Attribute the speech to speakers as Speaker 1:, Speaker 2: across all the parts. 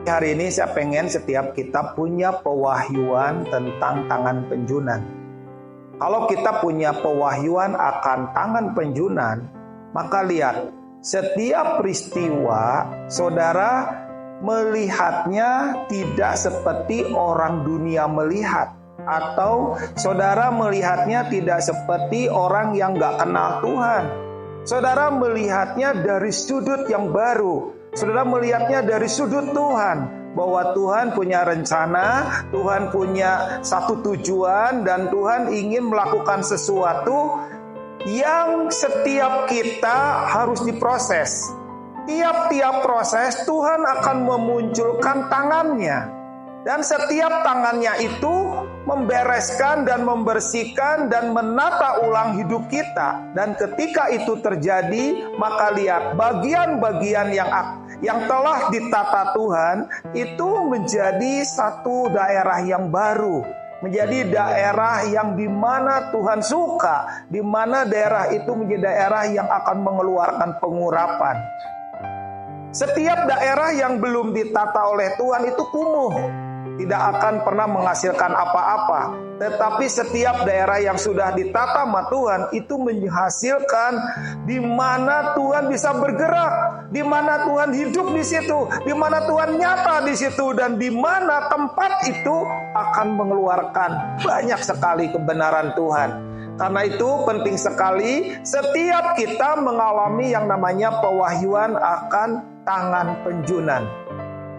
Speaker 1: Hari ini saya pengen setiap kita punya pewahyuan tentang tangan penjunan. Kalau kita punya pewahyuan akan tangan penjunan, maka lihat, setiap peristiwa saudara melihatnya tidak seperti orang dunia melihat. Atau saudara melihatnya tidak seperti orang yang gak kenal Tuhan. Saudara melihatnya dari sudut yang baru. Saudara melihatnya dari sudut Tuhan, bahwa Tuhan punya rencana, Tuhan punya satu tujuan, dan Tuhan ingin melakukan sesuatu yang setiap kita harus diproses. Tiap-tiap proses Tuhan akan memunculkan tangannya. Dan setiap tangannya itu membereskan dan membersihkan dan menata ulang hidup kita. Dan ketika itu terjadi, maka lihat bagian-bagian yang telah ditata Tuhan itu menjadi satu daerah yang baru. Menjadi daerah yang dimana Tuhan suka. Dimana daerah itu menjadi daerah yang akan mengeluarkan pengurapan. Setiap daerah yang belum ditata oleh Tuhan itu kumuh. Tidak akan pernah menghasilkan apa-apa. Tetapi setiap daerah yang sudah ditata sama Tuhan itu menghasilkan di mana Tuhan bisa bergerak, di mana Tuhan hidup di situ, di mana Tuhan nyata di situ, dan di mana tempat itu akan mengeluarkan banyak sekali kebenaran Tuhan. Karena itu penting sekali setiap kita mengalami yang namanya pewahyuan akan tangan penjunan.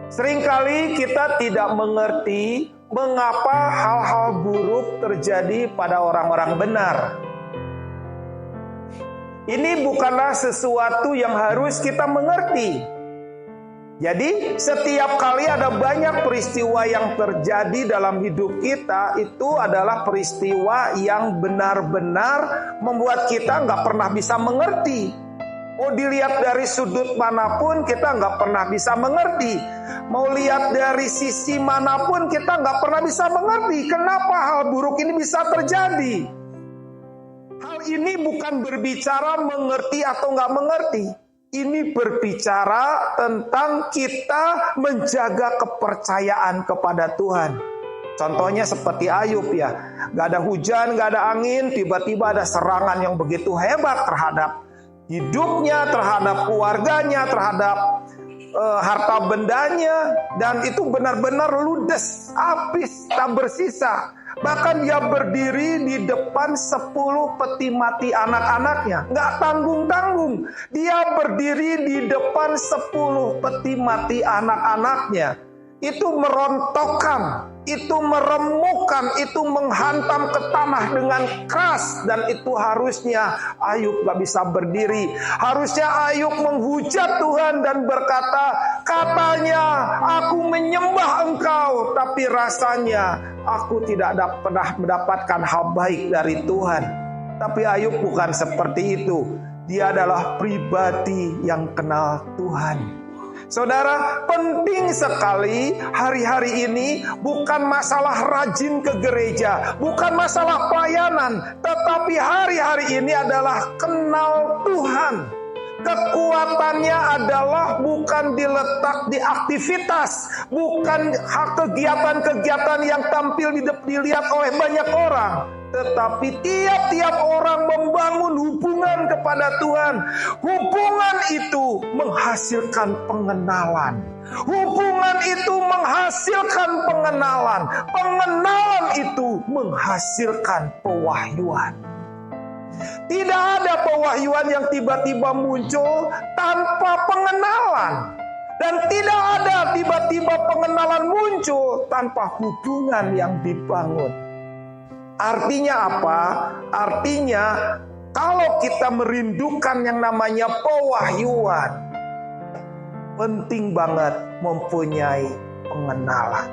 Speaker 1: Seringkali kita tidak mengerti mengapa hal-hal buruk terjadi pada orang-orang benar. Ini bukanlah sesuatu yang harus kita mengerti. Jadi setiap kali ada banyak peristiwa yang terjadi dalam hidup kita, itu adalah peristiwa yang benar-benar membuat kita nggak pernah bisa mengerti. Mau dilihat dari sudut manapun kita nggak pernah bisa mengerti. Mau lihat dari sisi manapun kita nggak pernah bisa mengerti. Kenapa hal buruk ini bisa terjadi? Hal ini bukan berbicara mengerti atau nggak mengerti. Ini berbicara tentang kita menjaga kepercayaan kepada Tuhan. Contohnya seperti Ayub ya. Nggak ada hujan, nggak ada angin, tiba-tiba ada serangan yang begitu hebat terhadap hidupnya, terhadap keluarganya, terhadap harta bendanya, dan itu benar-benar ludes, habis, tak bersisa. Bahkan dia berdiri di depan 10 peti mati anak-anaknya, nggak tanggung-tanggung. Dia berdiri di depan 10 peti mati anak-anaknya. Itu merontokkan, itu meremukkan, itu menghantam ke tanah dengan keras. Dan itu harusnya Ayub gak bisa berdiri. Harusnya Ayub menghujat Tuhan dan berkata, katanya aku menyembah engkau, tapi rasanya aku tidak pernah mendapatkan hal baik dari Tuhan. Tapi Ayub bukan seperti itu. Dia adalah pribadi yang kenal Tuhan. Saudara, penting sekali hari-hari ini bukan masalah rajin ke gereja, bukan masalah pelayanan, tetapi hari-hari ini adalah kenal Tuhan. Kekuatannya adalah bukan diletak di aktivitas, bukan kegiatan-kegiatan yang tampil dilihat oleh banyak orang. Tetapi tiap-tiap orang membangun hubungan kepada Tuhan. Hubungan itu menghasilkan pengenalan. Hubungan itu menghasilkan pengenalan. Pengenalan itu menghasilkan pewahyuan. Tidak ada pewahyuan yang tiba-tiba muncul tanpa pengenalan. Dan tidak ada tiba-tiba pengenalan muncul tanpa hubungan yang dibangun. Artinya apa? Artinya kalau kita merindukan yang namanya pewahyuan, penting banget mempunyai pengenalan.